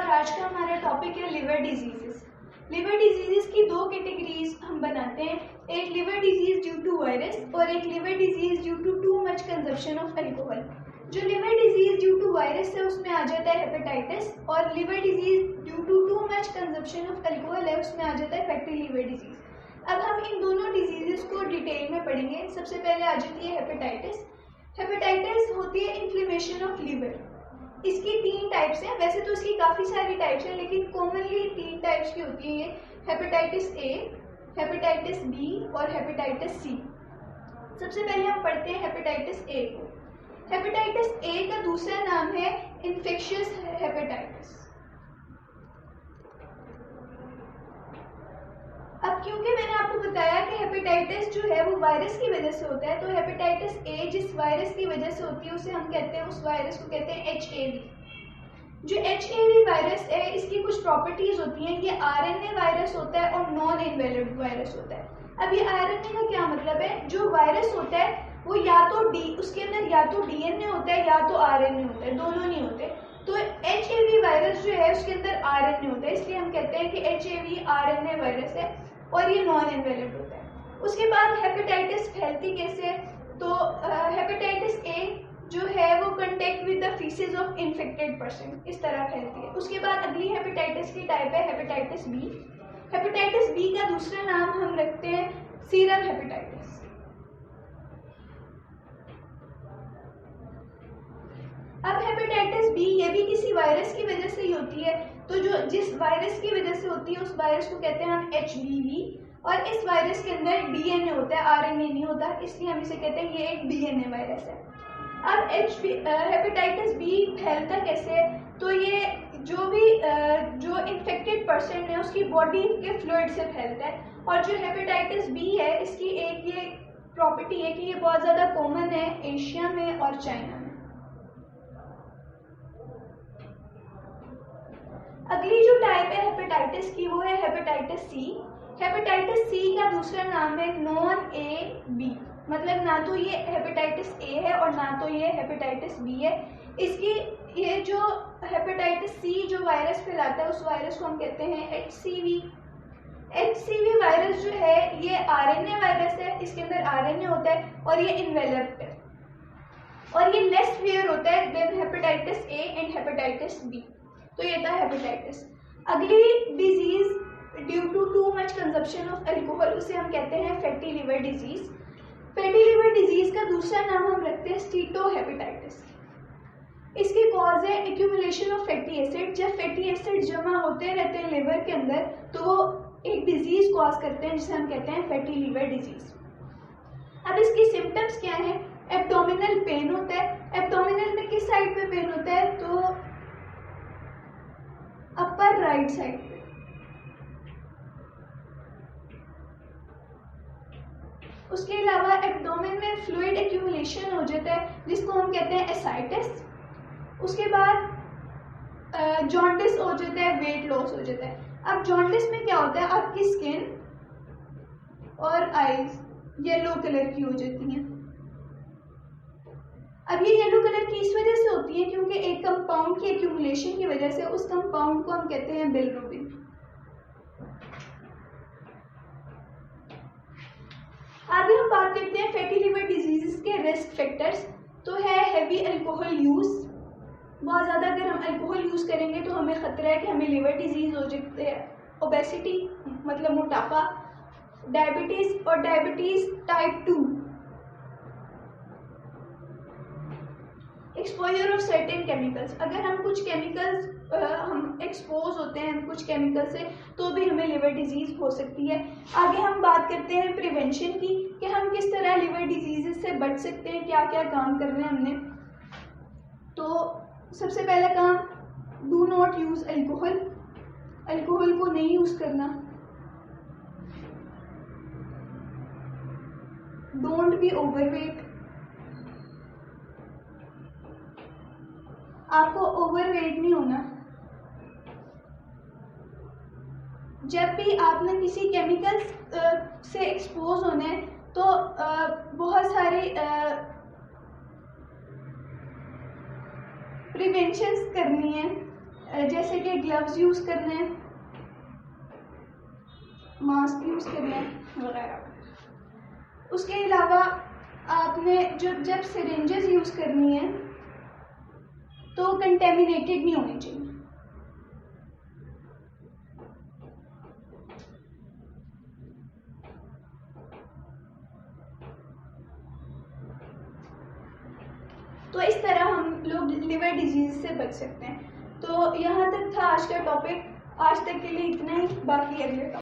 और आज का हमारा टॉपिक है लिवर डिजीजेस। लिवर डिजीजेस की दो कैटेगरीज हम बनाते हैं, एक liver disease due to virus और एक liver disease due to too much consumption of alcohol. जो liver disease due to virus है उसमें आ जाता है हेपेटाइटिस, और liver disease due to too much consumption of alcohol है उसमें आ जाता है फैटी लिवर डिजीज। अब हम इन दोनों डिजीजेस को डिटेल में पढ़ेंगे। सबसे पहले आ जाती है हेपेटाइटिस। हेपेटाइटिस होती है इन्फ्लेमेशन ऑफ लिवर। इसकी 3 टाइप्स हैं, वैसे तो इसकी काफ़ी सारी टाइप्स हैं लेकिन कॉमनली 3 टाइप्स की होती है ये, हेपेटाइटिस ए, हेपेटाइटिस बी और हेपेटाइटिस सी। सबसे पहले हम पढ़ते हैं हेपेटाइटिस ए को। हेपेटाइटिस ए का दूसरा नाम है इन्फेक्शियस हेपेटाइटिस। अब क्योंकि मैंने आपको बताया कि हेपेटाइटिस जो है वो वायरस की वजह से होता है, तो हेपेटाइटिस ए जिस वायरस की वजह से होती है उसे हम कहते हैं, उस वायरस को कहते हैं HAV। जो HAV वायरस है इसकी कुछ प्रॉपर्टीज होती हैं। ये RNA वायरस होता है और नॉन इनवेलिड वायरस होता है। अब ये RNA का क्या मतलब है, जो वायरस होता है वो या तो उसके अंदर या तो DNA होता है या तो RNA होता है, दोनों नहीं होते। तो HAV वायरस जो है उसके अंदर RNA होता है, इसलिए हम कहते हैं कि HAV RNA वायरस है और ये नॉन इनवेलिड होता है। उसके बाद हेपेटाइटिस फैलती कैसे है, तो हेपेटाइटिस ए जो है वो contact with the faeces of infected person, इस तरह फैलती है। उसके बाद अगली हेपेटाइटिस की टाइप है हेपेटाइटिस बी। हेपेटाइटिस बी का दूसरा नाम हम रखते हैं सीरम हेपेटाइटिस। अब हेपेटाइटिस बी ये भी किसी वायरस की वजह से ही होती है, तो जो जिस वायरस की वजह से होती है उस वायरस को कहते हैं हम HBV, और इस वायरस के अंदर DNA होता है, RNA नहीं होता, इसलिए हम इसे कहते हैं ये एक DNA वायरस है। अब हेपेटाइटिस बी फैलता कैसे है, तो ये जो इन्फेक्टेड पर्सन है उसकी बॉडी के फ्लूइड से फैलता है। और जो हेपेटाइटिस बी है इसकी एक ये प्रॉपर्टी है कि ये बहुत ज़्यादा कॉमन है एशिया में और चाइना में। अगली जो टाइप है हेपेटाइटिस की वो है हेपेटाइटिस सी। हेपेटाइटिस सी का दूसरा नाम है नॉन ए बी, मतलब ना तो ये हेपेटाइटिस ए है और ना तो ये हेपेटाइटिस बी है। इसकी ये जो हेपेटाइटिस सी जो वायरस फैलाता है उस वायरस को हम कहते हैं HCV। HCV वायरस जो है ये RNA वायरस है, इसके अंदर RNA होता है और ये इन्वेलप्ड है, और ये लेस फेयर होता है then hepatitis A and hepatitis B. तो ये था हेपेटाइटिस। अगली disease due to too much consumption of alcohol, उसे हम कहते हैं fatty liver disease. Fatty liver disease का दूसरा नाम हम रखते हैं स्टीटोहेपेटाइटिस। इसकी कॉज है एक्यूमुलेशन ऑफ फैटी एसिड। जब फैटी एसिड जमा होते रहते हैं लिवर के अंदर तो वो एक डिजीज कॉज करते हैं जिसे हम कहते हैं फैटी लिवर डिजीज। अब इसकी सिम्टम्स क्या है, एब्डोमिनल पेन होता है। एब्डोमिनल में किस साइड पे पेन होता है, तो अपर राइट साइड पे। उसके अलावा एब्डोमेन में फ्लूइड एक्यूमुलेशन हो जाता है जिसको हम कहते हैं एसाइटिस। उसके बाद जॉन्डिस हो जाता है, वेट लॉस हो जाता है। अब जॉन्डिस में क्या होता है, आपकी स्किन और आईज येलो कलर की हो जाती हैं। अब ये येलो कलर की इस वजह से होती है क्योंकि एक कंपाउंड की एक्यूमुलेशन की वजह से, उस कंपाउंड को हम कहते हैं बिलिरुबिन। आगे हम बात करते हैं फैटी लिवर डिजीजेस के रिस्क फैक्टर्स। तो है हैवी अल्कोहल यूज। बहुत ज़्यादा अगर हम अल्कोहल यूज़ करेंगे तो हमें ख़तरा है कि हमें लिवर डिजीज़ हो सकते हैं। ओबेसिटी मतलब मोटापा, डायबिटीज़ और diabetes type 2, exposure of certain chemicals. अगर हम कुछ केमिकल्स हम एक्सपोज होते हैं कुछ केमिकल से तो भी हमें लिवर डिजीज़ हो सकती है। आगे हम बात करते हैं प्रिवेंशन की, कि हम किस तरह लिवर डिजीज़ से बच सकते हैं, क्या क्या काम करने हैं हमने। तो सबसे पहला काम, do not use alcohol. Alcohol को नहीं यूज़ करना। Don't be overweight. आपको ओवरवेट नहीं होना। जब भी आपने किसी केमिकल्स से एक्सपोज होना है तो बहुत सारी प्रिवेंशंस करनी है। जैसे कि ग्लव्स यूज़ करने, मास्क यूज़ करने वगैरह। उसके अलावा आपने जब सिरिंजेस यूज़ करनी है तो कंटेमिनेटेड नहीं होनी चाहिए। तो इस तरह हम लोग लिवर डिजीज से बच सकते हैं। तो यहाँ तक था आज का टॉपिक। आज तक के लिए इतना ही, बाकी अगले टॉपिक